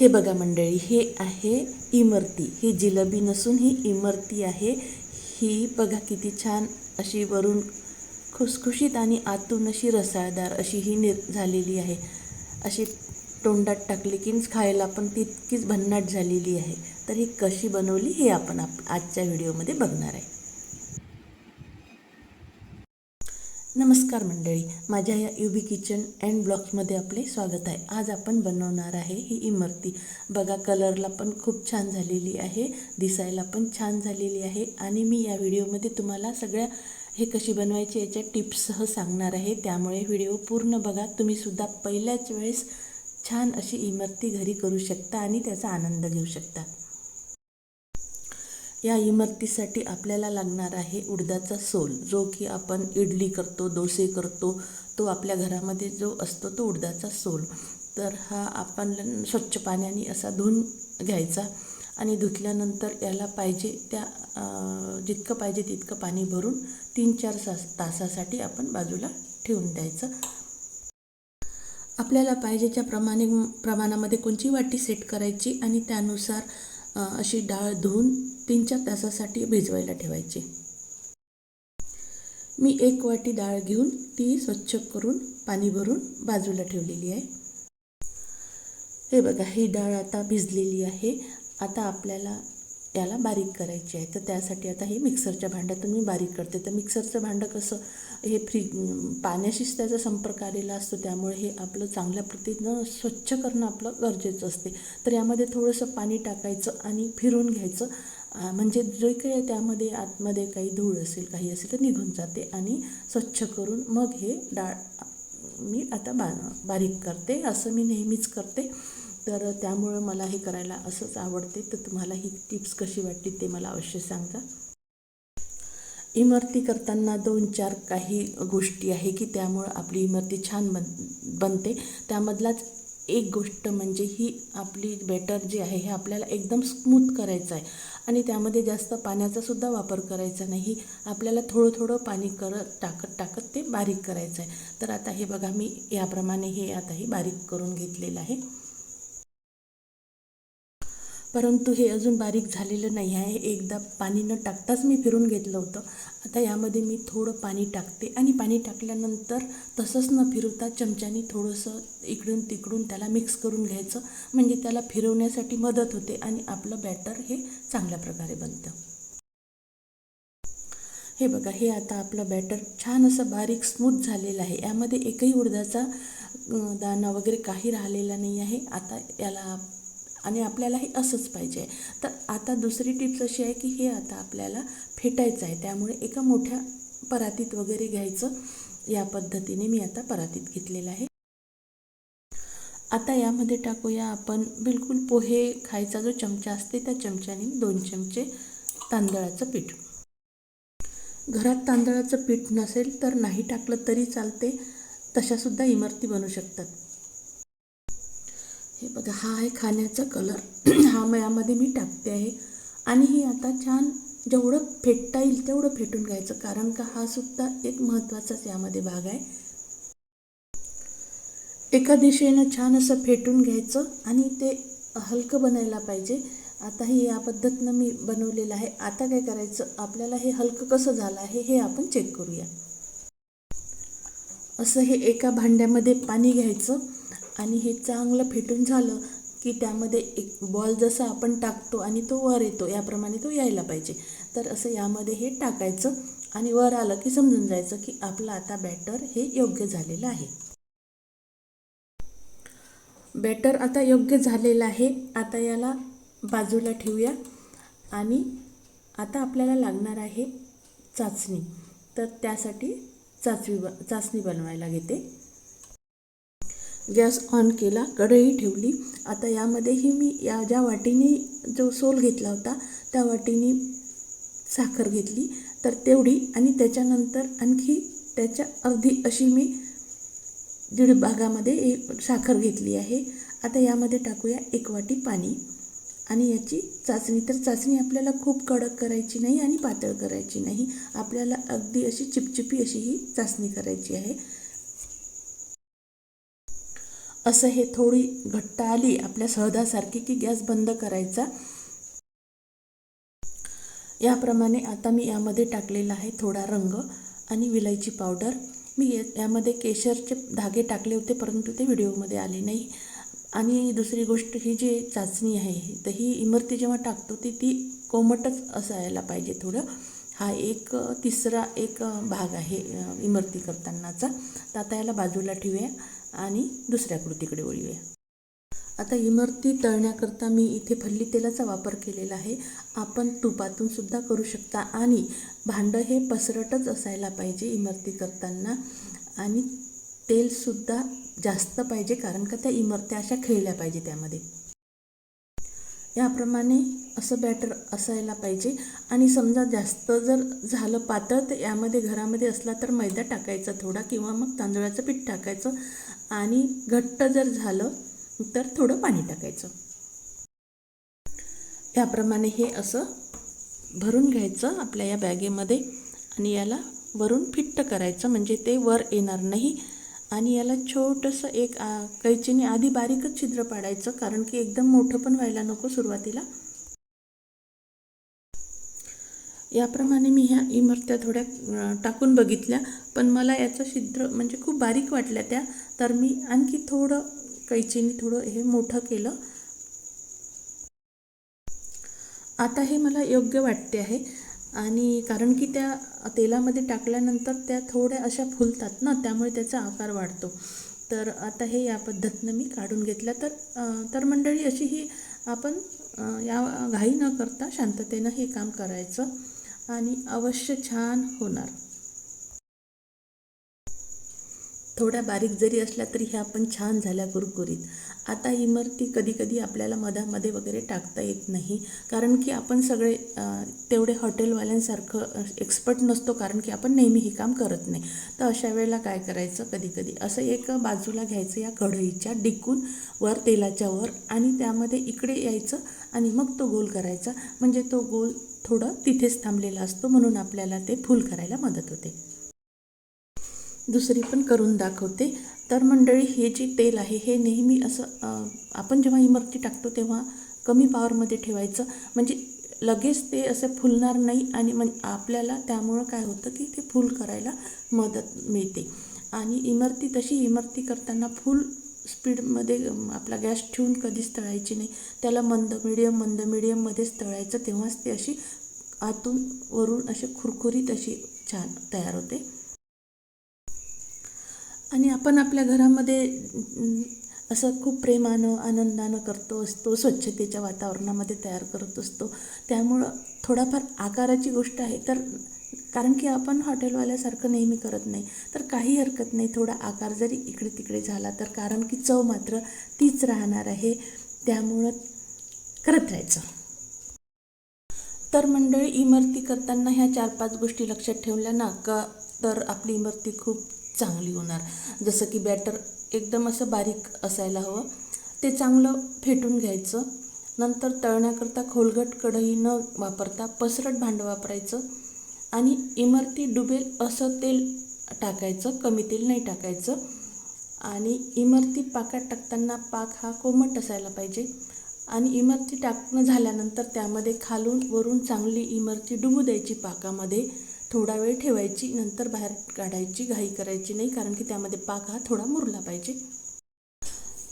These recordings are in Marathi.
हे बघा मंडळी, हे आहे इमरती. ही जिलेबी नसून ही इमरती आहे. ही बघा किती छान अशी वरून खुसखुशीत आणि आतून अशी रसाळदार अशी ही झालेली आहे. अशी तोंडात टाकली की खायला पण तितकीच भन्नाट झालेली आहे. तर ही कशी बनवली हे आपण आजच्या व्हिडिओमध्ये बघणार आहे. नमस्कार मंडळी, माझ्या या युबी किचन अँड ब्लॉग्समध्ये आपले स्वागत आहे. आज आपण बनवणार आहे ही इमरती. बघा, कलरला पण खूप छान झालेली आहे, दिसायला पण छान झालेली आहे. आणि मी या व्हिडिओमध्ये तुम्हाला सगळ्या हे कशी बनवायची याच्या टिप्ससह सांगणार आहे. त्यामुळे व्हिडिओ पूर्ण बघा. तुम्हीसुद्धा पहिल्याच वेळेस छान अशी इमरती घरी करू शकता आणि त्याचा आनंद घेऊ शकता. या इमरतीसाठी आपल्याला लागणार आहे उडदाचा सोल, जो की आपण इडली करतो, डोसे करतो, तो आपल्या घरामध्ये जो असतो तो उडदाचा सोल. तर हा आपण स्वच्छ पाण्याने असा धुवून घ्यायचा आणि धुतल्यानंतर याला पाहिजे त्या जितकं पाहिजे तितकं पाणी भरून 3-4 तासासाठी आपण बाजूला ठेवून द्यायचं. आपल्याला पाहिजेच्या प्रमाणामध्ये कोणची वाटी सेट करायची आणि त्यानुसार अशी डाळ धुवून 3-4 तासासाठी भिजवायला ठेवायची. मी 1 वाटी डाळ घेऊन ती स्वच्छ करून पाणी भरून बाजूला ठेवलेली आहे. हे बघा, ही डाळ आता भिजलेली आहे. आता आपल्याला याला बारीक करायची आहे. तर त्यासाठी आता हे मिक्सरच्या भांड्यातून मी बारीक करते. तर मिक्सरचं भांडं कसं हे पाण्याशीच त्याचा संपर्क आलेला असतो, त्यामुळे हे आपलं चांगल्या पद्धतीनं स्वच्छ करणं आपलं गरजेचं असते. तर यामध्ये थोडंसं पाणी टाकायचं आणि फिरून घ्यायचं, म्हणजे जे काही त्यामध्ये आतमध्ये काही धूळ असेल काही असेल तर निघून जाते. आणि स्वच्छ करून मग हे डाळ मी आता बारीक करते. असं मी नेहमीच करते. तर त्यामुळं मला हे करायला असंच आवडते. तर तुम्हाला ही टिप्स कशी वाटली ते मला अवश्य सांगा. इमरती करताना 2-4 काही गोष्टी आहे की त्यामुळं आपली इमरती छान बनते. त्यामधलाच एक गोष्ट म्हणजे ही आपली बॅटर जे आहे हे आपल्याला एकदम स्मूथ करायचं आहे आणि त्यामध्ये जास्त पाण्याचा सुद्धा वापर करायचा नाही. आपल्याला थोडं थोडं पाणी टाकत ते बारीक करायचं आहे. तर आता हे बघा, मी याप्रमाणे हे आता हे बारीक करून घेतलेलं आहे. परंतु हे अजून बारीक झालेलं नाही आहे. एकदा पाणी न टाकताच मी फिरून घेतलं होतं. आता यामध्ये मी थोडं पाणी टाकते आणि पाणी टाकल्यानंतर तसंच न फिरवता चमच्याने थोडंसं इकडून तिकडून त्याला मिक्स करून घ्यायचं, म्हणजे त्याला फिरवण्यासाठी मदत होते आणि आपलं बॅटर हे चांगल्या प्रकारे बनतं. हे बघा, हे आता आपलं बॅटर छान असं बारीक स्मूथ झालेलं आहे. यामध्ये एकही उडदाचा दाणा वगैरे काही राहिलेला नाही आहे. आता याला आणि आपल्याला हे असंच पाहिजे. तर आता दुसरी टिप्स अशी आहे की हे आता आपल्याला फेटायचं आहे. त्यामुळे एका मोठ्या परातीत वगैरे घ्यायचं. या पद्धतीने मी आता परातीत घेतलेलं आहे. आता यामध्ये टाकूया आपण बिलकुल पोहे खायचा जो चमचा असते त्या चमच्याने 2 चमचे तांदळाचं पीठ. घरात तांदळाचं पीठ नसेल तर नाही टाकलं तरी चालते. तशासुद्धा इमरती बनू शकतात. हे बघा, हा आहे खाण्याचा कलर. हा यामध्ये मी टाकते आहे आणि ही आता छान जेवढं फेटता येईल तेवढं फेटून घ्यायचं, कारण का हा सुद्धा एक महत्त्वाचाच यामध्ये भाग आहे. एका दिशेनं छान असं फेटून घ्यायचं आणि ते हलकं बनायला पाहिजे. आता ही या पद्धतीनं मी बनवलेलं आहे. आता काय करायचं, आपल्याला हे हलकं कसं झालं आहे हे आपण चेक करूया. असं हे एका भांड्यामध्ये पाणी घ्यायचं आणि हे चांगलं फेटून झालं की त्यामध्ये एक बॉल जसा आपण टाकतो आणि तो वर येतो याप्रमाणे तो यायला पाहिजे. तर असं यामध्ये हे टाकायचं आणि वर आलं की समजून जायचं की आपलं आता बॅटर हे योग्य झालेलं आहे. बॅटर आता योग्य झालेलं आहे. आता याला बाजूला ठेवूया आणि आता आपल्याला लागणार आहे चाचणी. तर त्यासाठी चाचणी बनवायला घेते. गॅस ऑन केला, कढई ठेवली. आता यामध्येही मी या ज्या वाटीने जो सोल घेतला होता त्या वाटीने साखर घेतली, तर तेवढी, आणि त्याच्यानंतर आणखी त्याच्या अर्धी अशी मी 1.5 भागामध्ये साखर घेतली आहे. आता यामध्ये टाकूया 1 वाटी पाणी आणि याची चाचणी. तर चाचणी आपल्याला खूप कडक करायची नाही आणि पातळ करायची नाही. आपल्याला अगदी अशी चिपचिपी अशी ही चाचणी करायची आहे. असं हे थोडी घट्ट आली आपल्या सहदासारखी की गॅस बंद करायचा. याप्रमाणे आता मी यामध्ये टाकलेला आहे थोडा रंग आणि विलायची पावडर. मी यामध्ये केशरचे धागे टाकले होते परंतु ते व्हिडिओमध्ये आले नाही. आणि दुसरी गोष्ट, ही जी चाचणी आहे तर ही इमरती जेव्हा टाकतो ती कोमटच असायला पाहिजे थोडं. हा तिसरा भाग आहे इमरती करतानाचा. तर आता याला बाजूला ठेवूया आणि दुसऱ्या कृतीकडे वळूया. आता इमरती तळण्याकरता मी इथे फल्ली तेलाचा वापर केलेला आहे. आपण तुपातून सुद्धा करू शकता आणि भांडं हे पसरटच असायला पाहिजे इमरती करताना. आणि तेलसुद्धा जास्त पाहिजे कारण का त्या इमरत्या अशा खेळल्या पाहिजे त्यामध्ये. याप्रमाणे असं बॅटर असायला पाहिजे. आणि समजा जास्त जर झालं पातळ तर यामध्ये घरामध्ये असला तर मैदा टाकायचा थोडा किंवा मग तांदळाचं पीठ टाकायचं. आणि घट्ट जर झालं तर थोडं पाणी टाकायचं. याप्रमाणे हे असं भरून घ्यायचं आपल्या या बॅगेमध्ये आणि याला वरून फिट्ट करायचं म्हणजे ते वर येणार नाही. आणि याला छोटंसं कैचीने आधी बारीकच छिद्र पाडायचं कारण की एकदम मोठं पण व्हायला नको सुरुवातीला. याप्रमाणे मी ह्या इमरत्या थोड्या टाकून बघितल्या पण मला याचं छिद्र म्हणजे खूप बारीक वाटल्या त्या. तर मी आणखी थोडं कैचीने थोडं हे मोठं केलं. आता हे मला योग्य वाटते आहे. आणि कारण की त्या तेलामध्ये टाकल्यानंतर त्या थोड्या अशा फुलतात ना, त्यामुळे त्याचा आकार वाढतो. तर आता हे या पद्धतीनं मी काढून घेतलं. तर मंडळी अशी ही आपण या घाई न करता शांततेनं हे काम करायचं आणि अवश्य छान होणार. थोड्या बारीक जरी असल्या तरी ह्या पण छान झाल्या कुरकुरीत. आता इमरती कधी आपल्याला मधामध्ये वगैरे टाकता येत नाही कारण की आपण सगळे तेवढे हॉटेलवाल्यांसारखं एक्सपर्ट नसतो कारण की आपण नेहमी हे काम करत नाही. तर अशा वेळेला काय करायचं, कधी असं एक बाजूला घ्यायचं या कढईच्या डिकून वर तेलाच्या वर आणि त्यामध्ये इकडे यायचं आणि मग तो गोल करायचा. म्हणजे तो गोल थोडं तिथेच थांबलेला असतो म्हणून आपल्याला ते फुल करायला मदत होते. दुसरी पण करून दाखवते. तर मंडळी हे जे तेल आहे हे नेहमी असं आपण जेव्हा इमरती टाकतो तेव्हा कमी पावरमध्ये ठेवायचं म्हणजे लगेच ते असं फुलणार नाही. आणि आपल्याला त्यामुळं काय होतं की ते फुल करायला मदत मिळते. आणि इमरती करताना फुल स्पीडमध्ये आपला गॅस ठेवून कधीच तळायची नाही. त्याला मंद मिडियममध्येच तळायचं. तेव्हाच ते अशी आतून वरून अशी खुरखुरीत अशी छान तयार होते. आणि आपण आपल्या घरामध्ये असं खूप प्रेमानं आनंदानं करतो असतो, स्वच्छतेच्या वातावरणामध्ये तयार करत असतो. त्यामुळं थोडाफार आकाराची गोष्ट आहे तर कारण की आपण हॉटेलवाल्यासारखं नेहमी करत नाही तर काही हरकत नाही. थोडा आकार जरी इकडे तिकडे झाला तर कारण की चव मात्र तीच राहणार आहे. त्यामुळं करत राहायचं. तर मंडळी इमरती करताना ह्या 4-5 गोष्टी लक्षात ठेवल्या ना का तर आपली इमरती खूप चांगली होणार. जसं की बॅटर एकदम असं बारीक असायला हवं. ते चांगलं फेटून घ्यायचं. नंतर तळण्याकरता खोलगट कढई न वापरता पसरट भांडं वापरायचं. आणि इमरती डुबेल असं तेल टाकायचं, कमी तेल नाही टाकायचं. आणि इमरती पाकात टाकताना पाक हा कोमट असायला पाहिजे. आणि इमरती टाकणं झाल्यानंतर त्यामध्ये खालून वरून चांगली इमरती डुबू द्यायची पाकामध्ये. थोडा वेळ ठेवायची, नंतर बाहेर काढायची. घाई करायची नाही कारण की त्यामध्ये पाक हा थोडा मुरला पाहिजे.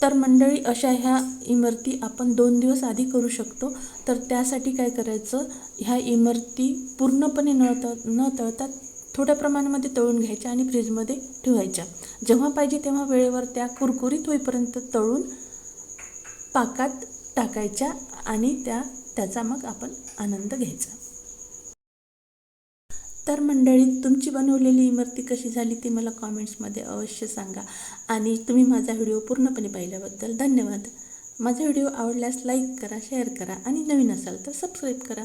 तर मंडळी अशा ह्या इमरती आपण 2 दिवस आधी करू शकतो. तर त्यासाठी काय करायचं, ह्या इमरती पूर्णपणे न तळता थोड्या प्रमाणामध्ये तळून घ्यायच्या आणि फ्रीजमध्ये ठेवायच्या. जेव्हा पाहिजे तेव्हा वेळेवर त्या कुरकुरीत होईपर्यंत तळून पाकात टाकायच्या आणि त्याचा मग आपण आनंद घ्यायचा. तर मंडळी तुमची बनवलेली इमरती कशी झाली ते मला कॉमेंट्समध्ये अवश्य सांगा. आणि तुम्ही माझा व्हिडिओ पूर्णपणे पाहिल्याबद्दल धन्यवाद. माझा व्हिडिओ आवडल्यास लाईक करा, शेअर करा आणि नवीन असाल तर सबस्क्राईब करा.